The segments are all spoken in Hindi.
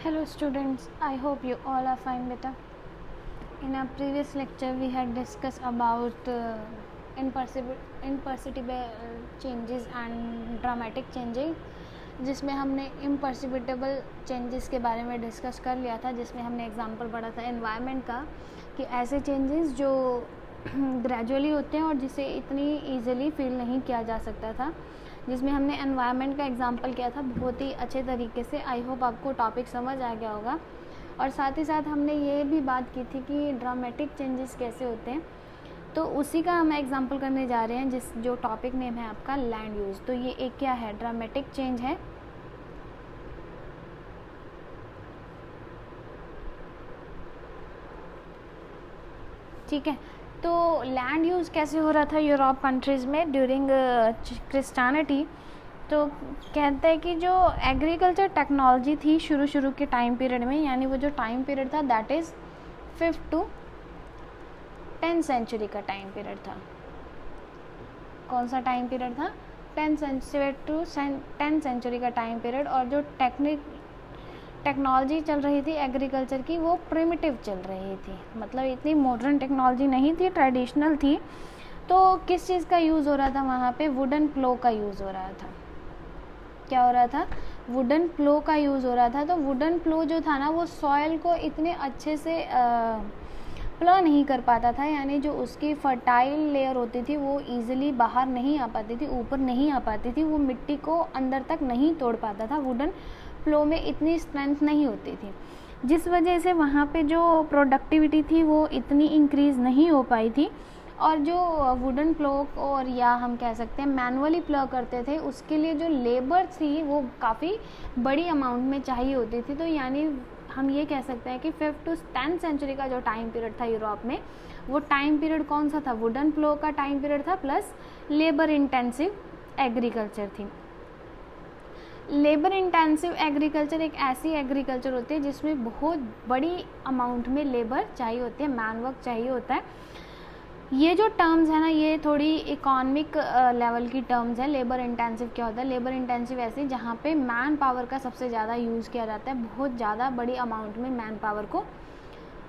Hello students, I hope you all are fine beta. In our previous lecture we had discussed about imperceptible changes and dramatic changing, जिसमें हमने imperceptible changes के बारे में डिस्कस कर लिया था, जिसमें हमने एग्जांपल पढ़ा था एनवायरनमेंट का कि ऐसे चेंजेस जो ग्रेजुअली होते हैं और जिसे इतनी ईजिली फील नहीं किया जा सकता था, जिसमें हमने एनवायरनमेंट का एग्जांपल किया था बहुत ही अच्छे तरीके से। आई होप आपको टॉपिक समझ आ गया होगा। और साथ ही साथ हमने ये भी बात की थी कि ड्रामेटिक चेंजेस कैसे होते हैं, तो उसी का हम एग्जांपल करने जा रहे हैं, जो टॉपिक नेम है आपका लैंड यूज़। तो ये एक क्या है, ड्रामेटिक चेंज है। ठीक है, तो लैंड यूज़ कैसे हो रहा था यूरोप कंट्रीज़ में ड्यूरिंग क्रिश्चियनिटी। तो कहते हैं कि जो एग्रीकल्चर टेक्नोलॉजी थी शुरू के टाइम पीरियड में, यानी वो जो टाइम पीरियड था that is 5th to 10th century का टाइम पीरियड था। कौन सा टाइम पीरियड था? 10th century to 10th century का टाइम पीरियड। और जो टेक्नोलॉजी चल रही थी एग्रीकल्चर की, वो प्रिमिटिव चल रही थी, मतलब इतनी मॉडर्न टेक्नोलॉजी नहीं थी, ट्रेडिशनल थी। तो किस चीज़ का यूज़ हो रहा था वहाँ पे? वुडन प्लो का यूज़ हो रहा था। क्या हो रहा था? वुडन प्लो का यूज़ हो रहा था। तो वुडन प्लो जो था ना, वो सॉइल को इतने अच्छे से प्लो नहीं कर पाता था, यानी जो उसकी फर्टाइल लेयर होती थी वो ईजिली बाहर नहीं आ पाती थी, ऊपर नहीं आ पाती थी, वो मिट्टी को अंदर तक नहीं तोड़ पाता था। वुडन प्लो में इतनी स्ट्रेंथ नहीं होती थी, जिस वजह से वहाँ पे जो प्रोडक्टिविटी थी वो इतनी इंक्रीज़ नहीं हो पाई थी। और जो वुडन प्लो और या हम कह सकते हैं मैनुअली प्लो करते थे, उसके लिए जो लेबर थी वो काफ़ी बड़ी अमाउंट में चाहिए होती थी। तो यानी हम ये कह सकते हैं कि 5th to 10th सेंचुरी का जो टाइम पीरियड था यूरोप में, वो टाइम पीरियड कौन सा था? वुडन प्लो का टाइम पीरियड था, प्लस लेबर इंटेंसिव एग्रीकल्चर थी। लेबर इंटेंसिव एग्रीकल्चर एक ऐसी एग्रीकल्चर होती है जिसमें बहुत बड़ी अमाउंट में लेबर चाहिए होती है, मैन वर्क चाहिए होता है। ये जो टर्म्स है ना, ये थोड़ी इकोनॉमिक लेवल की टर्म्स है। लेबर इंटेंसिव क्या होता है? लेबर इंटेंसिव ऐसी जहाँ पे मैन पावर का सबसे ज़्यादा यूज़ किया जाता है, बहुत ज़्यादा बड़ी अमाउंट में मैन पावर को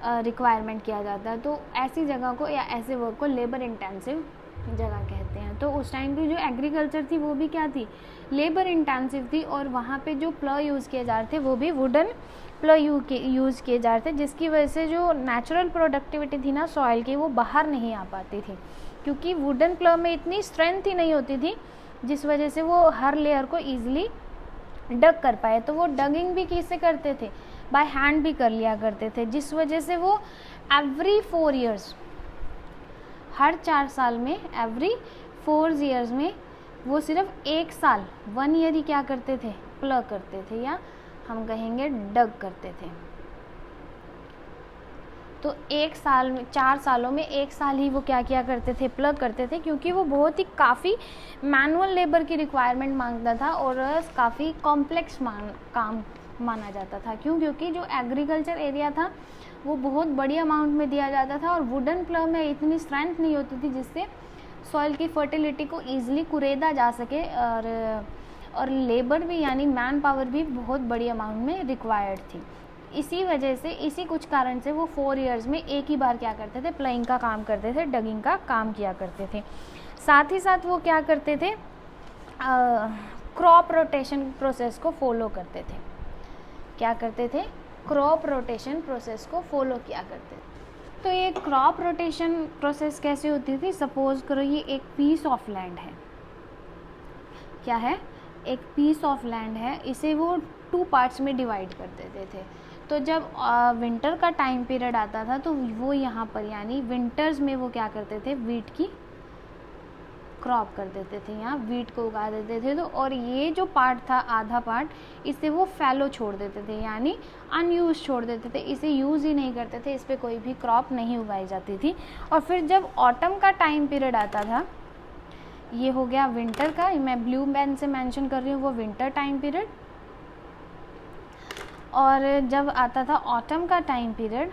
रिक्वायरमेंट किया जाता है। तो ऐसी जगह को या ऐसे वर्क को लेबर इंटेंसिव जगह कहते हैं। तो उस टाइम की जो एग्रीकल्चर थी वो भी क्या थी? लेबर इंटेंसिव थी। और वहाँ पे जो प्लो यूज़ किए जा रहे थे वो भी वुडन प्लो यूज़ किए जा रहे थे, जिसकी वजह से जो नेचुरल प्रोडक्टिविटी थी ना सॉइल की, वो बाहर नहीं आ पाती थी, क्योंकि वुडन प्लो में इतनी स्ट्रेंथ ही नहीं होती थी, जिस वजह से वो हर लेयर को ईजिली डग कर पाए। तो वो डगिंग भी किससे करते थे? बाय हैंड भी कर लिया करते थे, जिस वजह से वो एवरी 4 years, हर 4 साल में, एवरी 4 years में वो सिर्फ 1 साल 1 year ही क्या करते थे? प्लग करते थे, या हम कहेंगे डग करते थे। तो 1 साल में, 4 सालों में 1 साल ही वो क्या किया करते थे? प्लग करते थे, क्योंकि वो बहुत ही काफ़ी मैनुअल लेबर की रिक्वायरमेंट मांगता था और काफ़ी कॉम्प्लेक्स काम माना जाता था। क्यों? क्योंकि जो एग्रीकल्चर एरिया था वो बहुत बड़ी अमाउंट में दिया जाता था, और वुडन प्लो में इतनी स्ट्रेंथ नहीं होती थी जिससे सॉइल की फर्टिलिटी को ईजिली कुरेदा जा सके, और लेबर भी यानी मैन पावर भी बहुत बड़ी अमाउंट में रिक्वायर्ड थी। इसी वजह से, इसी कुछ कारण से वो 4 years में एक ही बार क्या करते थे? प्लाइंग का काम करते थे, डगिंग का काम किया करते थे। साथ ही साथ वो क्या करते थे? क्रॉप रोटेशन प्रोसेस को फॉलो करते थे। क्या करते थे? क्रॉप रोटेशन प्रोसेस को फॉलो किया करते थे। तो ये क्रॉप रोटेशन प्रोसेस कैसे होती थी? सपोज करो ये एक पीस ऑफ लैंड है। क्या है? एक पीस ऑफ लैंड है, इसे वो 2 पार्ट्स में डिवाइड कर देते थे। तो जब विंटर का टाइम पीरियड आता था तो वो यहाँ पर यानी विंटर्स में वो क्या करते थे? वीट की क्रॉप कर देते थे, यहाँ वीट को उगा देते थे। तो और ये जो पार्ट था, आधा पार्ट, इसे वो फैलो छोड़ देते थे, यानी अनयूज छोड़ देते थे, इसे यूज़ ही नहीं करते थे, इस पर कोई भी क्रॉप नहीं उगाई जाती थी। और फिर जब ऑटम का टाइम पीरियड आता था, ये हो गया विंटर का, मैं ब्लू पेन से मेंशन कर रही हूँ वो विंटर टाइम पीरियड। और जब आता था ऑटम का टाइम पीरियड,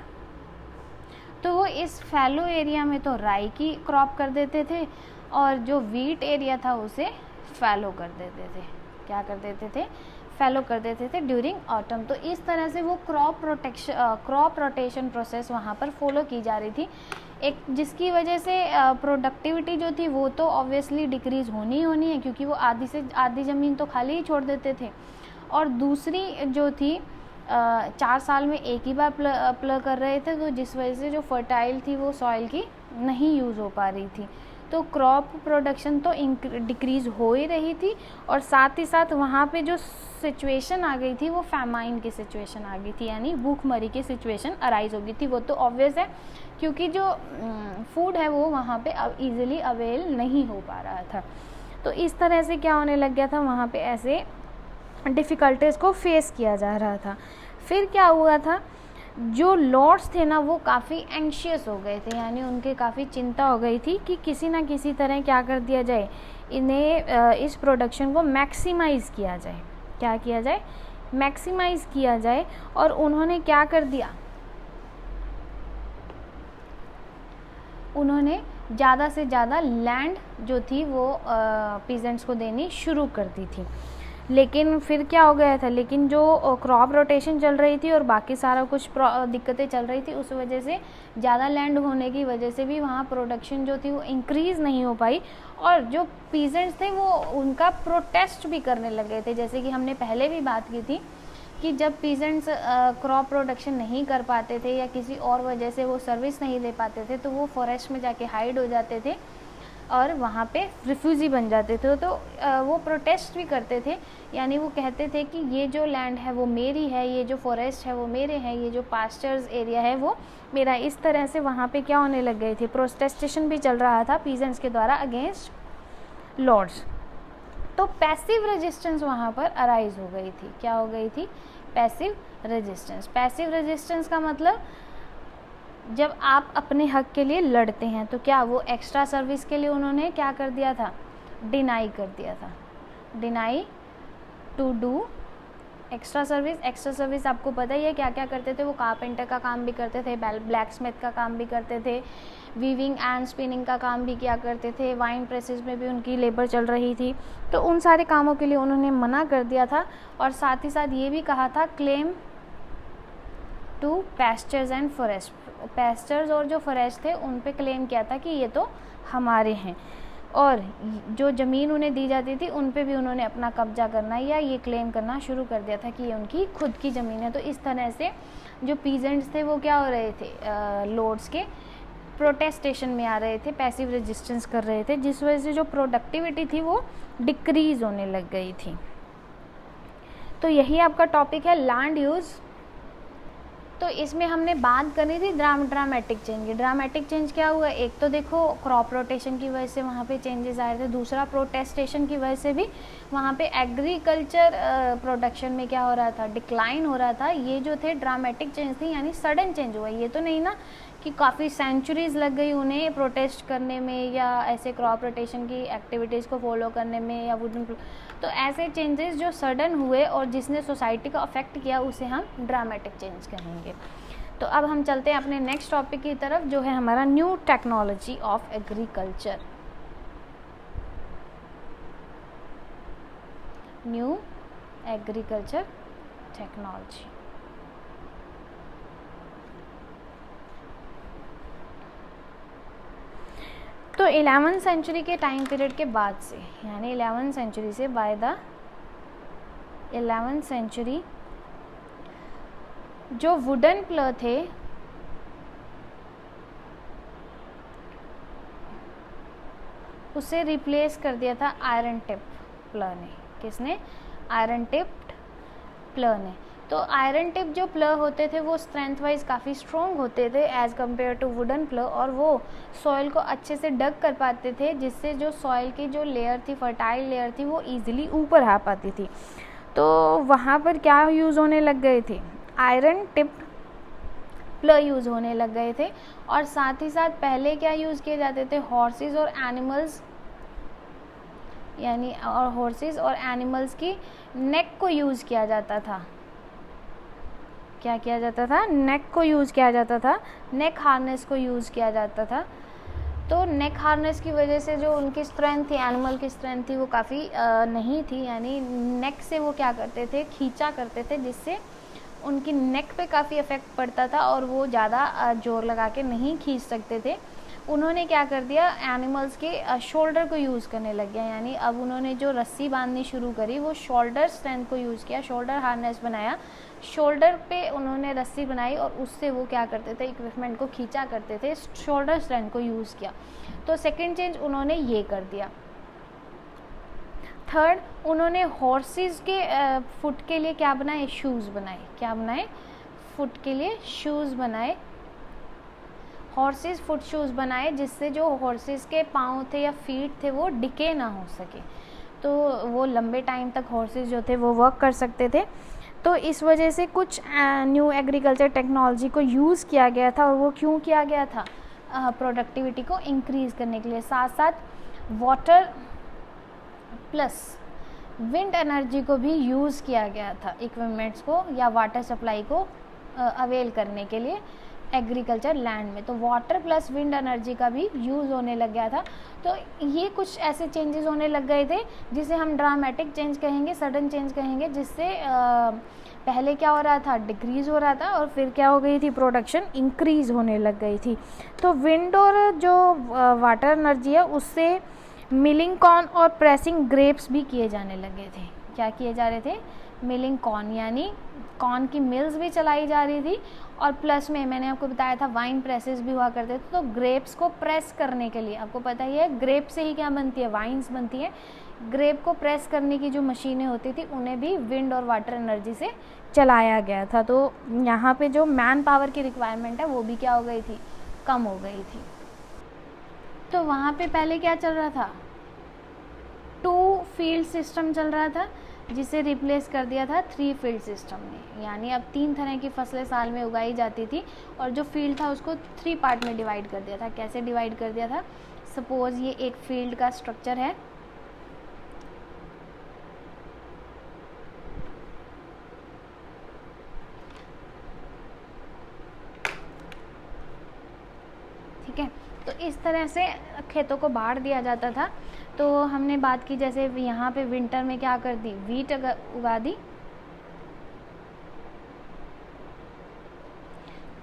तो वो इस फैलो एरिया में तो राई की क्रॉप कर देते थे, और जो वीट एरिया था उसे फैलो कर देते थे। क्या कर देते थे, फैलो कर देते थे ड्यूरिंग ऑटम। तो इस तरह से वो क्रॉप रोटेशन प्रोसेस वहाँ पर फॉलो की जा रही थी, एक जिसकी वजह से प्रोडक्टिविटी जो थी वो तो ऑब्वियसली डिक्रीज़ होनी है, क्योंकि वो आधी से आधी ज़मीन तो खाली ही छोड़ देते थे। और दूसरी जो थी 4 साल में एक ही बार प्ल कर रहे थे, तो जिस वजह से जो फर्टाइल थी वो सॉइल की नहीं यूज़ हो पा रही थी। तो क्रॉप प्रोडक्शन तो डिक्रीज़ हो ही रही थी, और साथ ही साथ वहाँ पे जो सिचुएशन आ गई थी वो फैमाइन की सिचुएशन आ गई थी, यानी भूखमरी की सिचुएशन अराइज हो गई थी। वो तो ऑब्वियस है, क्योंकि जो फूड है वो वहाँ पे अब ईज़िली अवेल नहीं हो पा रहा था। तो इस तरह से क्या होने लग गया था, वहाँ पे ऐसे डिफ़िकल्टीज़ को फेस किया जा रहा था। फिर क्या हुआ था, जो लॉर्ड्स थे ना वो काफ़ी एंशियस हो गए थे, यानी उनके काफ़ी चिंता हो गई थी कि किसी ना किसी तरह क्या कर दिया जाए, इन्हें इस प्रोडक्शन को मैक्सिमाइज़ किया जाए। क्या किया जाए, मैक्सिमाइज़ किया जाए। और उन्होंने क्या कर दिया, उन्होंने ज़्यादा से ज़्यादा लैंड जो थी वो पीजेंट्स को देनी शुरू कर दी थी। लेकिन फिर क्या हो गया था, लेकिन जो क्रॉप रोटेशन चल रही थी और बाकी सारा कुछ दिक्कतें चल रही थी, उस वजह से ज़्यादा लैंड होने की वजह से भी वहाँ प्रोडक्शन जो थी वो इंक्रीज़ नहीं हो पाई। और जो पीजेंट्स थे वो उनका प्रोटेस्ट भी करने लगे थे, जैसे कि हमने पहले भी बात की थी कि जब पीजेंट्स क्रॉप प्रोडक्शन नहीं कर पाते थे या किसी और वजह से वो सर्विस नहीं ले पाते थे, तो वो फॉरेस्ट में जाके हाइड हो जाते थे और वहाँ पे रिफ्यूजी बन जाते थे। तो वो प्रोटेस्ट भी करते थे, यानी वो कहते थे कि ये जो लैंड है वो मेरी है, ये जो फॉरेस्ट है वो मेरे हैं, ये जो पास्चर्स एरिया है वो मेरा। इस तरह से वहाँ पे क्या होने लग गए थे, प्रोटेस्टेशन भी चल रहा था पीजेंट्स के द्वारा अगेंस्ट लॉर्ड्स। तो पैसिव रेजिस्टेंस वहाँ पर अराइज हो गई थी। क्या हो गई थी, पैसिव रेजिस्टेंस। पैसिव रेजिस्टेंस का मतलब जब आप अपने हक के लिए लड़ते हैं, तो क्या वो एक्स्ट्रा सर्विस के लिए उन्होंने क्या कर दिया था, डिनाई कर दिया था, deny to do extra service. Extra service आपको पता ही है क्या क्या करते थे, वो कारपेंटर का काम भी करते थे, ब्लैक स्मिथ का काम भी करते थे, वीविंग एंड स्पिनिंग का काम भी किया करते थे, वाइन प्रेसेस में भी उनकी लेबर चल रही थी। तो उन सारे कामों के लिए उन्होंने मना कर दिया था। और साथ ही साथ ये भी कहा था, claim to pastures and forest. Pastures और जो फॉरेस्ट थे उन पे क्लेम किया था कि ये तो हमारे हैं, और जो ज़मीन उन्हें दी जाती थी उन पे भी उन्होंने अपना कब्जा करना या ये क्लेम करना शुरू कर दिया था कि ये उनकी खुद की ज़मीन है। तो इस तरह से जो पीजेंट्स थे वो क्या हो रहे थे, लॉर्ड्स के प्रोटेस्टेशन में आ रहे थे, पैसिव रेजिस्टेंस कर रहे थे, जिस वजह से जो प्रोडक्टिविटी थी वो डिक्रीज़ होने लग गई थी। तो यही आपका टॉपिक है लैंड यूज़। तो इसमें हमने बात करी थी ड्रामेटिक चेंज की। ड्रामेटिक चेंज क्या हुआ, एक तो देखो क्रॉप रोटेशन की वजह से वहाँ पे चेंजेस आए थे, दूसरा प्रोटेस्टेशन की वजह से भी वहाँ पे एग्रीकल्चर प्रोडक्शन में क्या हो रहा था, डिक्लाइन हो रहा था। ये जो थे ड्रामेटिक चेंज थी, यानी सडन चेंज हुआ। ये तो नहीं ना कि काफ़ी सेंचुरीज़ लग गई उन्हें प्रोटेस्ट करने में या ऐसे क्रॉप रोटेशन की एक्टिविटीज़ को फॉलो करने में या वुडन। तो ऐसे चेंजेस जो सडन हुए और जिसने सोसाइटी को अफेक्ट किया उसे हम ड्रामेटिक चेंज कहेंगे। तो अब हम चलते हैं अपने नेक्स्ट टॉपिक की तरफ, जो है हमारा new technology of agriculture. New agriculture technology. तो 11वीं सेंचुरी के टाइम पीरियड के बाद से, यानी 11वीं सेंचुरी से बाय द 11वीं सेंचुरी जो वुडन प्लो थे उसे रिप्लेस कर दिया था आयरन टिप प्लो ने। किसने, आयरन टिप्ड प्लो ने। तो आयरन टिप जो प्लो होते थे वो स्ट्रेंथ वाइज काफ़ी स्ट्रॉन्ग होते थे एज़ कम्पेयर टू वुडन प्लो, और वो सॉइल को अच्छे से डग कर पाते थे, जिससे जो सॉइल की जो लेयर थी, फर्टाइल लेयर थी, वो ईजिली ऊपर आ पाती थी। तो वहाँ पर क्या यूज़ होने लग गए थे, आयरन टिप प्लो यूज़ होने लग गए थे। और साथ ही साथ पहले क्या यूज़ किए जाते थे, हॉर्सेस और एनिमल्स, यानी और हॉर्सेस और एनिमल्स की नेक को यूज़ किया जाता था। क्या किया जाता था, नेक को यूज़ किया जाता था, नेक हार्नेस को यूज़ किया जाता था। तो नेक हार्नेस की वजह से जो उनकी स्ट्रेंथ थी, एनिमल की स्ट्रेंथ थी, वो काफ़ी नहीं थी, यानी नेक से वो क्या करते थे, खींचा करते थे, जिससे उनकी नेक पे काफ़ी इफ़ेक्ट पड़ता था और वो ज़्यादा जोर लगा के नहीं खींच सकते थे। उन्होंने क्या कर दिया, एनिमल्स के शोल्डर को यूज़ करने लग गया, यानी अब उन्होंने जो रस्सी बांधनी शुरू करी वो शोल्डर स्ट्रेंथ को यूज़ किया, शोल्डर हार्नेस बनाया, शोल्डर पे उन्होंने रस्सी बनाई और उससे वो क्या करते थे, इक्विपमेंट को खींचा करते थे, शोल्डर स्ट्रेंथ को यूज़ किया। तो सेकेंड चेंज उन्होंने ये कर दिया। थर्ड, उन्होंने हॉर्सेस के फुट के लिए क्या बनाए, शूज़ बनाए। क्या बनाए, फुट के लिए शूज़ बनाए, हॉर्सेस फुट शूज़ बनाए, जिससे जो हॉर्सेस के पाँव थे या फीट थे वो डिके ना हो सके, तो वो लंबे टाइम तक हॉर्सेस जो थे वो वर्क कर सकते थे। तो इस वजह से कुछ न्यू एग्रीकल्चर टेक्नोलॉजी को यूज़ किया गया था, और वो क्यों किया गया था, प्रोडक्टिविटी को इंक्रीज़ करने के लिए। साथ साथ वाटर प्लस विंड एनर्जी को भी यूज़ किया गया था इक्विपमेंट्स को या वाटर सप्लाई को अवेल करने के लिए एग्रीकल्चर लैंड में। तो वाटर प्लस विंड एनर्जी का भी यूज़ होने लग गया था। तो ये कुछ ऐसे चेंजेस होने लग गए थे जिसे हम ड्रामेटिक चेंज कहेंगे, सडन चेंज कहेंगे, जिससे पहले क्या हो रहा था, डिक्रीज़ हो रहा था, और फिर क्या हो गई थी, प्रोडक्शन इंक्रीज़ होने लग गई थी। तो विंड और जो वाटर एनर्जी है उससे मिलिंग कॉर्न और प्रेसिंग ग्रेप्स भी किए जाने लगे थे। क्या किए जा रहे थे, मिलिंग कॉर्न, यानी कॉर्न की मिल्स भी चलाई जा रही थी, और प्लस में मैंने आपको बताया था वाइन प्रेसेस भी हुआ करते थे। तो ग्रेप्स को प्रेस करने के लिए, आपको पता ही है ग्रेप से ही क्या बनती है, वाइन्स बनती है। ग्रेप को प्रेस करने की जो मशीनें होती थी उन्हें भी विंड और वाटर एनर्जी से चलाया गया था। तो यहाँ पे जो मैन पावर की रिक्वायरमेंट है वो भी क्या हो गई थी, कम हो गई थी। तो वहाँ पे पहले क्या चल रहा था, 2 फील्ड सिस्टम चल रहा था, जिसे रिप्लेस कर दिया था 3 फील्ड सिस्टम ने, यानी अब 3 तरह की फसलें साल में उगाई जाती थी, और जो फील्ड था उसको 3 पार्ट में डिवाइड कर दिया था। कैसे डिवाइड कर दिया था, सपोज़ ये एक फील्ड का स्ट्रक्चर है, ठीक है। तो इस तरह से खेतों को बांट दिया जाता था। तो हमने बात की जैसे यहाँ पे विंटर में क्या कर दी, वीट उगा दी,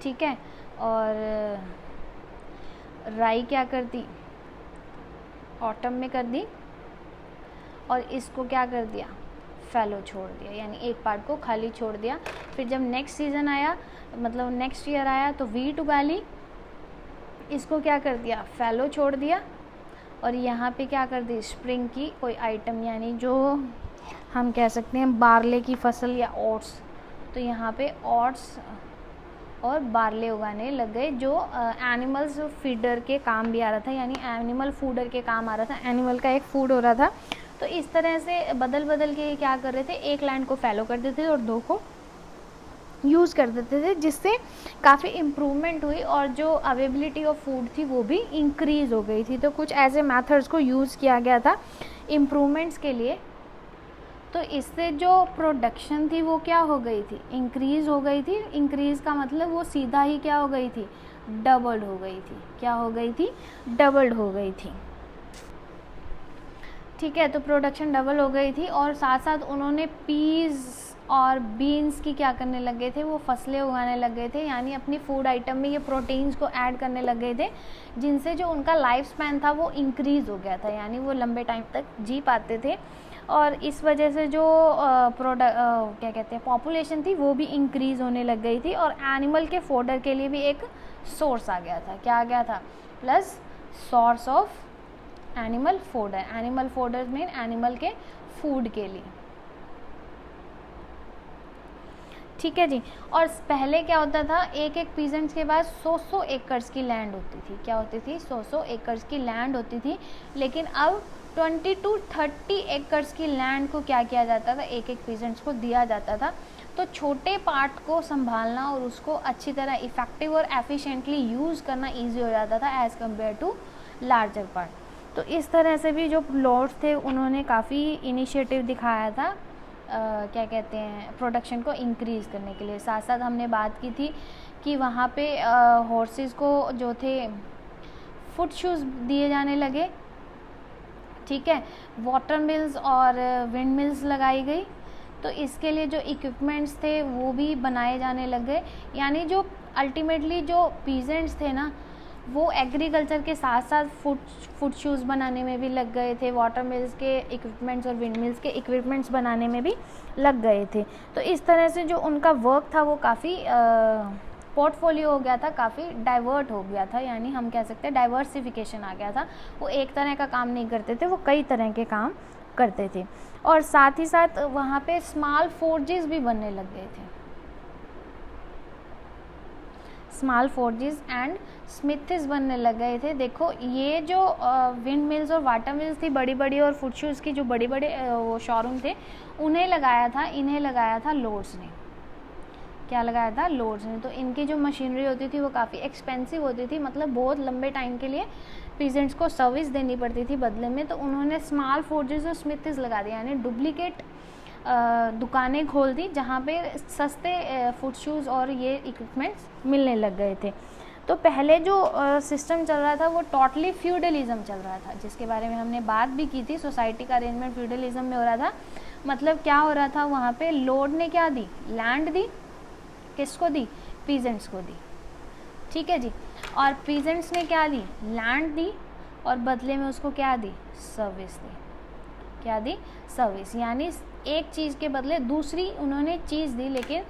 ठीक है, और राई क्या कर दी, ऑटम में कर दी, और इसको क्या कर दिया, फैलो छोड़ दिया, यानी एक पार्ट को खाली छोड़ दिया। फिर जब नेक्स्ट सीज़न आया, मतलब नेक्स्ट ईयर आया, तो वीट उगा ली, इसको क्या कर दिया, फैलो छोड़ दिया, और यहाँ पे क्या कर दी, स्प्रिंग की कोई आइटम, यानी जो हम कह सकते हैं बारले की फसल या ओट्स, तो यहाँ पे ओट्स और बारले उगाने लग गए, जो एनिमल्स फीडर के काम भी आ रहा था, यानी एनिमल फूडर के काम आ रहा था, एनिमल का एक फूड हो रहा था। तो इस तरह से बदल बदल के क्या कर रहे थे, एक लैंड को फैलो कर देते थे और 2 को यूज़ कर देते थे, जिससे काफ़ी इम्प्रूवमेंट हुई और जो अवेलेबिलिटी ऑफ फूड थी वो भी इंक्रीज़ हो गई थी। तो कुछ ऐसे मेथड्स को यूज़ किया गया था इम्प्रूवमेंट्स के लिए। तो इससे जो प्रोडक्शन थी वो क्या हो गई थी, इंक्रीज़ हो गई थी। इंक्रीज़ का मतलब वो सीधा ही क्या हो गई थी, डबल्ड हो गई थी। क्या हो गई थी, डबल्ड हो गई थी, ठीक है। तो प्रोडक्शन डबल हो गई थी, और साथ साथ उन्होंने पीज़ और बीन्स की क्या करने लग गए थे, वो फसलें उगाने लग गए थे, यानी अपनी फूड आइटम में ये प्रोटीन्स को ऐड करने लग गए थे, जिनसे जो उनका लाइफ स्पैन था वो इंक्रीज़ हो गया था, यानी वो लंबे टाइम तक जी पाते थे। और इस वजह से जो क्या कहते हैं पॉपुलेशन थी वो भी इंक्रीज़ होने लग गई थी, और एनिमल के फोडर के लिए भी एक सोर्स आ गया था। क्या आ गया था, plus source of animal fodder. Animal fodder mean animal के फूड के लिए, ठीक है जी। और पहले क्या होता था, एक एक पीजेंट्स के पास 100 एकर्स की लैंड होती थी। क्या होती थी, 100 एकर्स की लैंड होती थी। लेकिन अब 20 to 30 एकर्स की लैंड को क्या किया जाता था, एक एक पीजेंट्स को दिया जाता था। तो छोटे पार्ट को संभालना और उसको अच्छी तरह इफ़ेक्टिव और एफिशिएंटली यूज़ करना ईजी हो जाता था as compare to larger part. तो इस तरह से भी जो लॉर्ड्स थे उन्होंने काफ़ी इनिशिएटिव दिखाया था क्या कहते हैं प्रोडक्शन को इंक्रीज़ करने के लिए। साथ साथ हमने बात की थी कि वहाँ पे हॉर्सेस को जो थे फुट शूज़ दिए जाने लगे, ठीक है, वाटर मिल्स और विंड मिल्स लगाई गई। तो इसके लिए जो इक्विपमेंट्स थे वो भी बनाए जाने लग गए, यानी जो अल्टीमेटली जो पीजेंट्स थे ना वो एग्रीकल्चर के साथ साथ फुट शूज़ बनाने में भी लग गए थे, वाटर मिल्स के इक्विपमेंट्स और विंड मिल्स के इक्विपमेंट्स बनाने में भी लग गए थे। तो इस तरह से जो उनका वर्क था वो काफ़ी पोर्टफोलियो हो गया था, काफ़ी डाइवर्ट हो गया था, यानी हम कह सकते हैं डाइवर्सिफिकेशन आ गया था। वो एक तरह का काम नहीं करते थे, वो कई तरह के काम करते थे। और साथ ही साथ वहाँ पे स्मॉल फोर्जेस भी बनने लग गए थे, स्मॉल फोर्जेस एंड स्मिथ्स बनने लग गए थे। देखो ये जो विंड मिल्स और वाटर मिल्स थी बड़ी बड़ी, और फुट शूज़ की जो बड़ी बड़े वो शोरूम थे, इन्हें लगाया था लॉर्ड्स ने। क्या लगाया था? लॉर्ड्स ने। तो इनकी जो मशीनरी होती थी वो काफ़ी एक्सपेंसिव होती थी, मतलब बहुत लंबे टाइम के लिए पीजेंट्स को सर्विस देनी पड़ती थी बदले में। तो उन्होंने स्मॉल फोर्जेस और स्मिथ्स लगा दिया, यानी डुप्लीकेट दुकानें खोल दी जहाँ पे सस्ते फुट शूज़ और ये इक्विपमेंट्स मिलने लग गए थे। तो पहले जो सिस्टम चल रहा था वो टोटली फ्यूडलिज्म चल रहा था, जिसके बारे में हमने बात भी की थी। सोसाइटी का अरेंजमेंट फ्यूडलिज्म में हो रहा था। मतलब क्या हो रहा था वहाँ पे, लॉर्ड ने क्या दी? लैंड दी। किसको दी? पीजेंट्स को दी, ठीक है जी। और पीजेंट्स ने क्या दी? लैंड दी, और बदले में उसको क्या दी? सर्विस दी। क्या दी? सर्विस। यानी एक चीज़ के बदले दूसरी उन्होंने चीज़ दी। लेकिन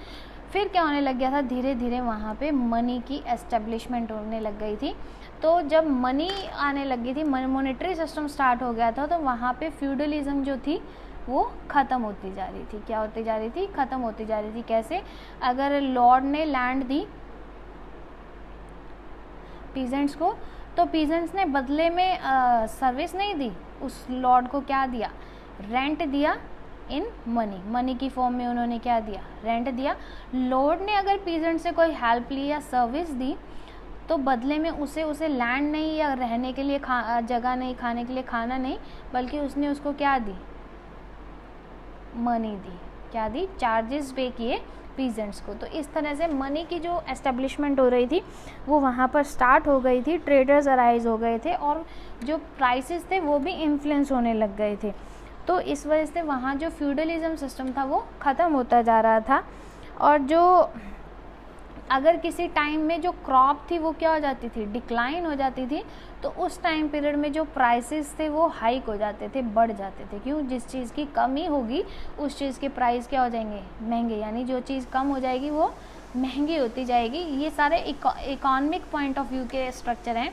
फिर क्या होने लग गया था, धीरे धीरे वहाँ पे मनी की एस्टेब्लिशमेंट होने लग गई थी। तो जब मनी आने लग गई थी, मॉनेटरी सिस्टम स्टार्ट हो गया था, तो वहाँ पे फ्यूडलिज्म जो थी वो ख़त्म होती जा रही थी। क्या होती जा रही थी? ख़त्म होती जा रही थी। कैसे? अगर लॉर्ड ने लैंड दी पीजेंट्स को, तो पीजेंट्स ने बदले में सर्विस नहीं दी, उस लॉर्ड को क्या दिया? रेंट दिया इन मनी की फॉर्म में उन्होंने क्या दिया? रेंट दिया। लॉर्ड ने अगर पीजेंट से कोई हेल्प ली या सर्विस दी, तो बदले में उसे लैंड नहीं, या रहने के लिए जगह नहीं, खाने के लिए खाना नहीं, बल्कि उसने उसको क्या दी? मनी दी। क्या दी? चार्जेस पे किए पीजेंट्स को। तो इस तरह से मनी की जो एस्टेब्लिशमेंट हो रही थी वो वहाँ पर स्टार्ट हो गई थी। ट्रेडर्स अराइज हो गए थे, और जो प्राइसेस थे वो भी इन्फ्लुएंस होने लग गए थे। तो इस वजह से वहाँ जो फ्यूडलिज्म सिस्टम था वो ख़त्म होता जा रहा था। और जो अगर किसी टाइम में जो क्रॉप थी वो क्या हो जाती थी? डिक्लाइन हो जाती थी। तो उस टाइम पीरियड में जो प्राइसेस थे वो हाइक हो जाते थे, बढ़ जाते थे। क्यों? जिस चीज़ की कमी होगी उस चीज़ के प्राइस क्या हो जाएंगे? महंगे। यानी जो चीज़ कम हो जाएगी वो महंगी होती जाएगी। ये सारे इकोनॉमिक पॉइंट ऑफ व्यू के स्ट्रक्चर हैं।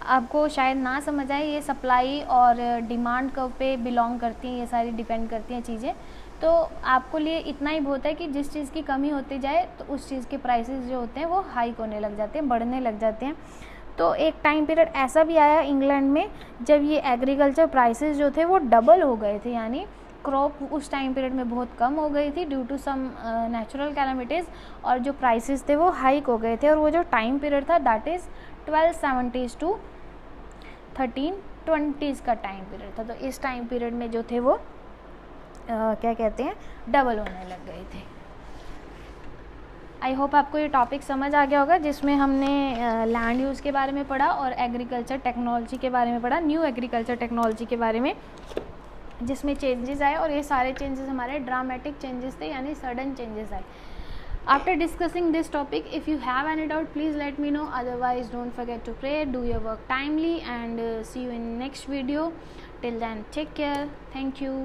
आपको शायद ना समझ आए, ये सप्लाई और डिमांड कर्व पे बिलोंग करती हैं, ये सारी डिपेंड करती हैं चीज़ें। तो आपको लिए इतना ही बहुत है कि जिस चीज़ की कमी होती जाए तो उस चीज़ के प्राइसेस जो होते हैं वो हाइक होने लग जाते हैं, बढ़ने लग जाते हैं। तो एक टाइम पीरियड ऐसा भी आया इंग्लैंड में जब ये एग्रीकल्चर प्राइसेस जो थे वो डबल हो गए थे, यानी क्रॉप उस टाइम पीरियड में बहुत कम हो गई थी due to some natural calamities, और जो प्राइसेस थे वो हाइक हो गए थे। और वो जो टाइम पीरियड था that is 1270s to 1320s का टाइम पीरियड था। तो इस टाइम पीरियड में जो थे वो क्या कहते हैं, डबल होने लग गए थे। आई होप आपको ये टॉपिक समझ आ गया होगा, जिसमें हमने लैंड यूज़ के बारे में पढ़ा और एग्रीकल्चर टेक्नोलॉजी के बारे में पढ़ा, न्यू एग्रीकल्चर टेक्नोलॉजी के बारे में, जिसमें चेंजेस आए। और ये सारे चेंजेस हमारे ड्रामेटिक चेंजेस थे, यानी सडन चेंजेस आए। After discussing this topic, if you have any doubt, please let me know. Otherwise, don't forget to pray, do your work timely, and see you in next video. Till then, take care. Thank you.